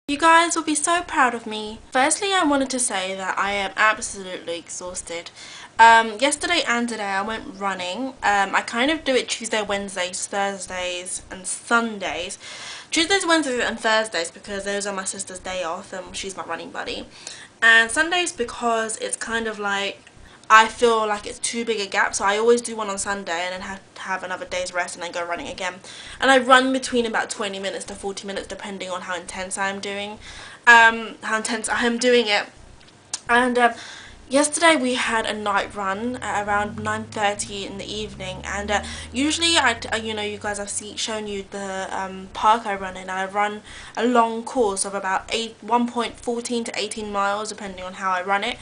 You guys will be so proud of me. Firstly, I wanted to say that I am absolutely exhausted. Yesterday and today I went running. I kind of do it Tuesday, Wednesdays, Thursdays and Sundays. Tuesdays, Wednesdays and Thursdays because those are my sister's day off and she's my running buddy. And Sundays because it's kind of like I feel like it's too big a gap, so I always do one on Sunday and then have another day's rest and then go running again. And I run between about 20 minutes to 40 minutes depending on how intense I'm doing, it. And yesterday we had a night run at around 9:30 in the evening, and usually you know, you guys, I've shown you the park I run in, and I run a long course of about 1.14 to 18 miles depending on how I run it.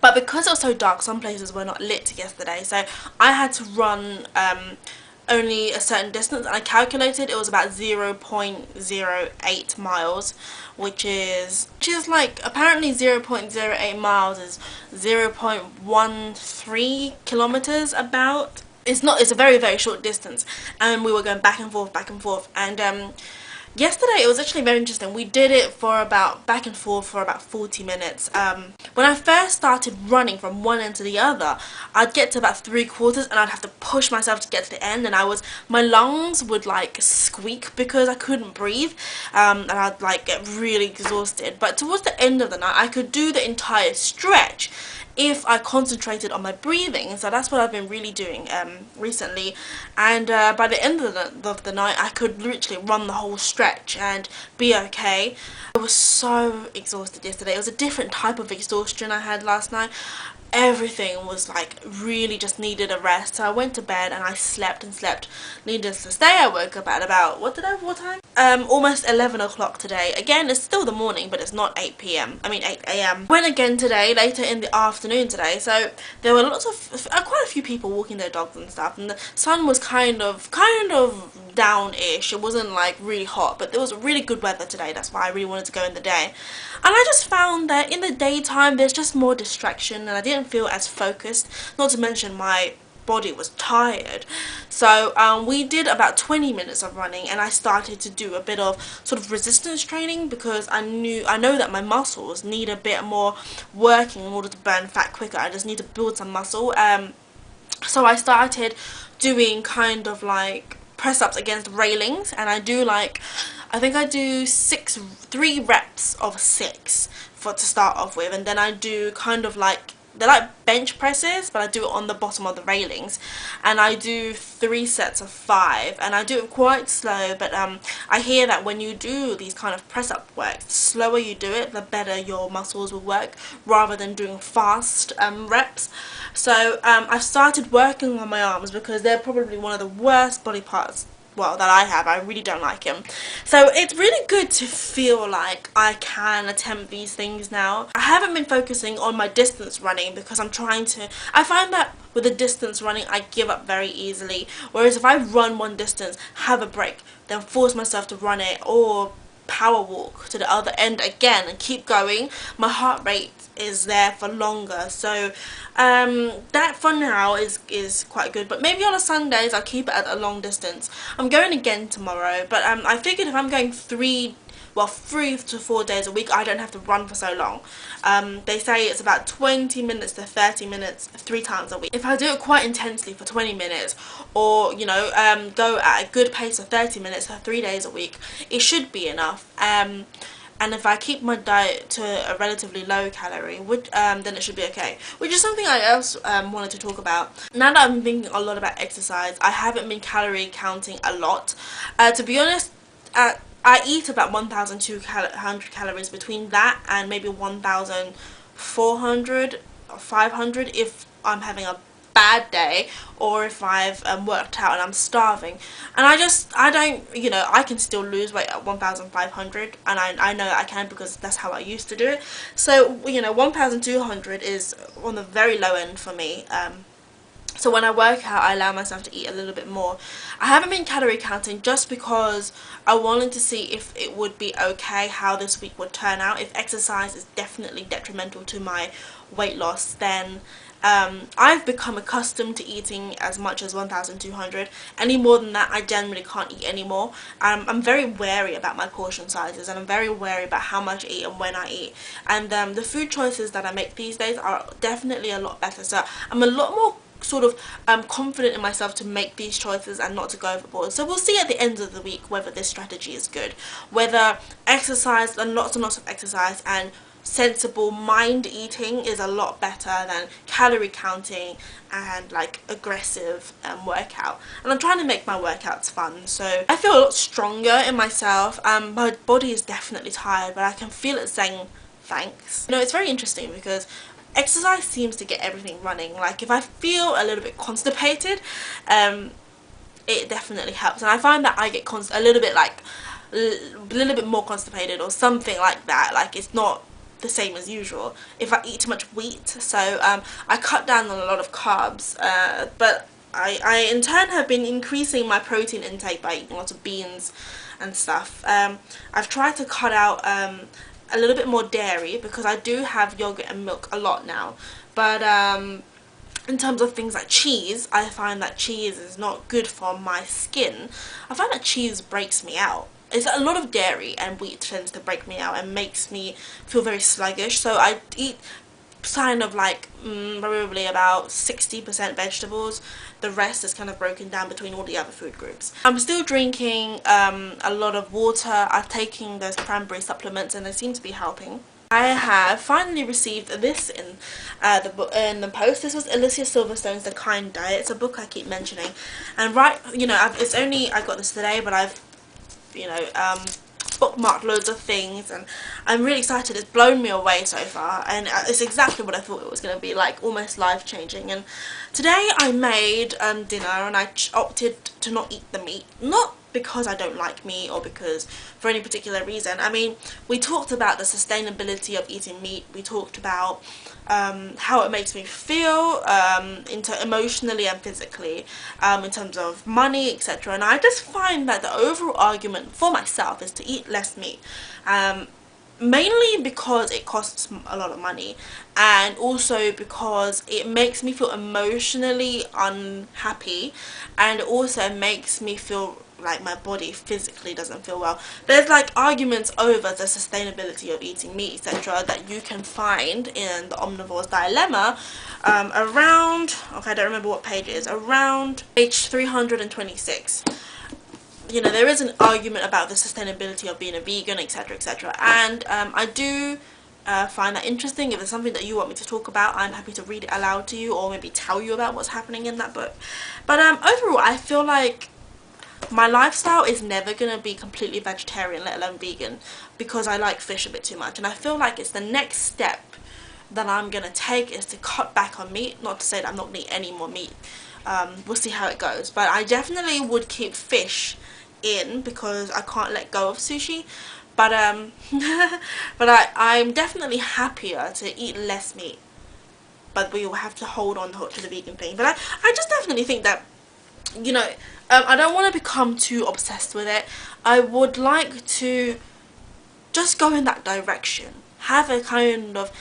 But because it was so dark, some places were not lit yesterday, so I had to run only a certain distance, and I calculated it was about 0.08 miles, which is like, apparently 0.08 miles is 0.13 kilometers about. It's a very, very short distance, and we were going back and forth, and yesterday it was actually very interesting. We did it for about back and forth for about 40 minutes. When I first started running from one end to the other, I'd get to about 3/4 and I'd have to push myself to get to the end, and my lungs would like squeak because I couldn't breathe, and I'd like get really exhausted. But towards the end of the night I could do the entire stretch if I concentrated on my breathing, so that's what I've been really doing recently. And by the end of the night I could literally run the whole stretch and be okay. I was so exhausted yesterday. It was a different type of exhaustion I had last night. Everything was like really just needed a rest, so I went to bed and I slept and slept. Needless to say, I woke up at about, what time? Almost 11 o'clock today. Again, it's still the morning, but it's not 8 a.m. Went again today, later in the afternoon today, so there were quite a few people walking their dogs and stuff, and the sun was kind of down-ish. It wasn't like really hot, but there was really good weather today. That's why I really wanted to go in the day. And I just found that in the daytime there's just more distraction, and I didn't feel as focused, not to mention my body was tired. So we did about 20 minutes of running, and I started to do a bit of sort of resistance training because I know that my muscles need a bit more working in order to burn fat quicker. I just need to build some muscle. So I started doing kind of like press-ups against railings, and I think I do 3 reps of 6 to start off with, and then I do kind of like, they're like bench presses, but I do it on the bottom of the railings, and I do 3 sets of 5, and I do it quite slow. But I hear that when you do these kind of press-up work, the slower you do it, the better your muscles will work, rather than doing fast reps. So I've started working on my arms because they're probably one of the worst body parts, well, that I have. I really don't like him. So it's really good to feel like I can attempt these things now. I haven't been focusing on my distance running because I find that with the distance running I give up very easily, whereas if I run one distance, have a break, then force myself to run it, or power walk to the other end again and keep going, my heart rate is there for longer. So that for now is quite good, but maybe on a Sundays I'll keep it at a long distance. I'm going again tomorrow, but I figured if I'm going 3 to 4 days a week, I don't have to run for so long. They say it's about 20 minutes to 30 minutes 3 times a week. If I do it quite intensely for 20 minutes, or you know, go at a good pace for 30 minutes for 3 days a week, it should be enough. And if I keep my diet to a relatively low calorie, then it should be okay. Which is something I else wanted to talk about. Now that I'm thinking a lot about exercise, I haven't been calorie counting a lot. To be honest, I eat about 1,200 calories, between that and maybe 1,400 or 500 if I'm having a bad day, or if I've worked out and I'm starving. And I don't, you know, I can still lose weight at 1,500, and I know I can because that's how I used to do it. So, you know, 1,200 is on the very low end for me. So when I work out, I allow myself to eat a little bit more. I haven't been calorie counting just because I wanted to see if it would be okay, how this week would turn out. If exercise is definitely detrimental to my weight loss, then I've become accustomed to eating as much as 1,200. Any more than that, I generally can't eat anymore. I'm very wary about my portion sizes, and I'm very wary about how much I eat and when I eat. And the food choices that I make these days are definitely a lot better. So I'm a lot more sort of confident in myself to make these choices and not to go overboard. So we'll see at the end of the week whether this strategy is good, whether exercise and lots of exercise and sensible mind eating is a lot better than calorie counting and like aggressive workout. And I'm trying to make my workouts fun, so I feel a lot stronger in myself. My body is definitely tired, but I can feel it saying thanks. You know, it's very interesting because exercise seems to get everything running. Like if I feel a little bit constipated, it definitely helps, and I find that I get a little bit more constipated or something like that. Like it's not the same as usual if I eat too much wheat. So I cut down on a lot of carbs, but I in turn have been increasing my protein intake by eating lots of beans and stuff. I've tried to cut out a little bit more dairy because I do have yogurt and milk a lot now, but in terms of things like cheese, I find that cheese is not good for my skin. I find that cheese breaks me out. It's a lot of dairy and wheat tends to break me out and makes me feel very sluggish. So I eat kind of like probably about 60% vegetables. The rest is kind of broken down between all the other food groups. I'm still drinking a lot of water. I've taken those cranberry supplements and they seem to be helping. I have finally received this in the post. This was Alicia Silverstone's The Kind Diet. It's a book I keep mentioning, and I got this today, but I've bookmarked loads of things, and I'm really excited. It's blown me away so far, and it's exactly what I thought it was going to be, like almost life changing. And today I made dinner, and I opted to not eat the meat, not because I don't like meat or because for any particular reason. I mean, we talked about the sustainability of eating meat. We talked about how it makes me feel emotionally and physically, in terms of money, etc. And I just find that the overall argument for myself is to eat less meat, mainly because it costs a lot of money, and also because it makes me feel emotionally unhappy, and it also makes me feel like my body physically doesn't feel well. There's like arguments over the sustainability of eating meat, etc., that you can find in the Omnivore's Dilemma, around, okay, I don't remember what page it is, around page 326. You know, there is an argument about the sustainability of being a vegan, etc., etc., and I do find that interesting. If there's something that you want me to talk about, I'm happy to read it aloud to you or maybe tell you about what's happening in that book. But overall, I feel like my lifestyle is never going to be completely vegetarian, let alone vegan, because I like fish a bit too much, and I feel like it's the next step that I'm going to take is to cut back on meat. Not to say that I'm not going to eat any more meat, we'll see how it goes, but I definitely would keep fish in because I can't let go of sushi. But I'm definitely happier to eat less meat, but we will have to hold on to the vegan thing. But I just definitely think that, you know, I don't want to become too obsessed with it. I would like to just go in that direction, have a kind of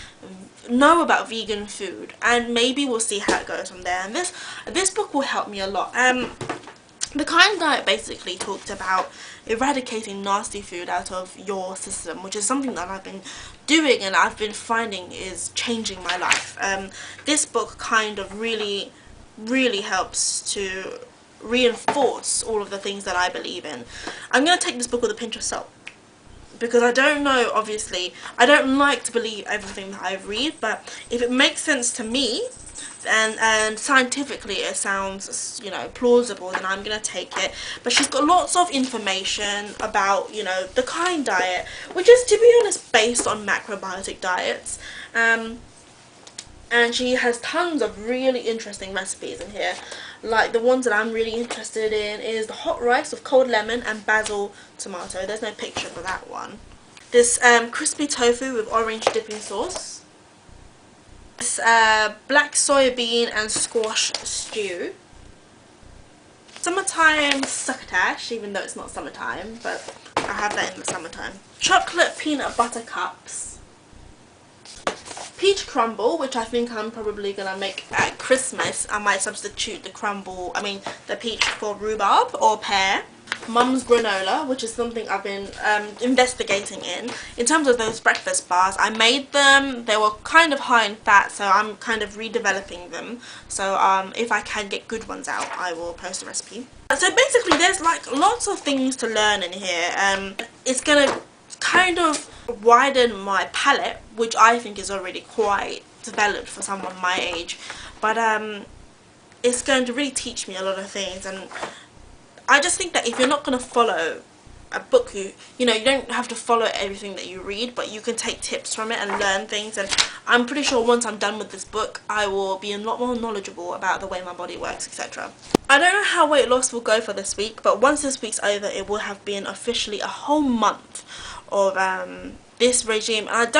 know about vegan food, and maybe we'll see how it goes from there. And this book will help me a lot. The Kind Diet basically talked about eradicating nasty food out of your system, which is something that I've been doing and I've been finding is changing my life. This book kind of really helps to reinforce all of the things that I believe in. I'm going to take this book with a pinch of salt, because I don't know, obviously, I don't like to believe everything that I read, but if it makes sense to me, and scientifically it sounds, you know, plausible, then I'm going to take it. But she's got lots of information about, you know, the Kind Diet, which is, to be honest, based on macrobiotic diets. And she has tons of really interesting recipes in here. Like the ones that I'm really interested in is the hot rice with cold lemon and basil tomato. There's no picture for that one. This crispy tofu with orange dipping sauce. This black soybean and squash stew. Summertime succotash, even though it's not summertime, but I have that in the summertime. Chocolate peanut butter cups. peach crumble, which I think I'm probably gonna make at Christmas. I might substitute the peach for rhubarb or pear. Mum's granola, which is something I've been investigating in terms of those breakfast bars. I made them, they were kind of high in fat, so I'm kind of redeveloping them. So if I can get good ones out, I will post a recipe. So basically there's like lots of things to learn in here. It's gonna kind of widen my palette, which I think is already quite developed for someone my age, but it's going to really teach me a lot of things. And I just think that if you're not going to follow a book, you don't have to follow everything that you read, but you can take tips from it and learn things. And I'm pretty sure once I'm done with this book, I will be a lot more knowledgeable about the way my body works, etc. I don't know how weight loss will go for this week, but once this week's over, it will have been officially a whole month of this regime. And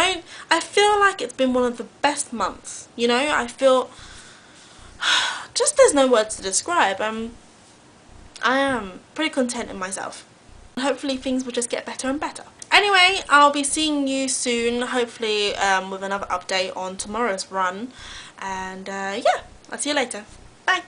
I feel like it's been one of the best months, I feel just there's no words to describe. I am pretty content in myself. Hopefully things will just get better and better. Anyway, I'll be seeing you soon, hopefully with another update on tomorrow's run. And yeah, I'll see you later. Bye.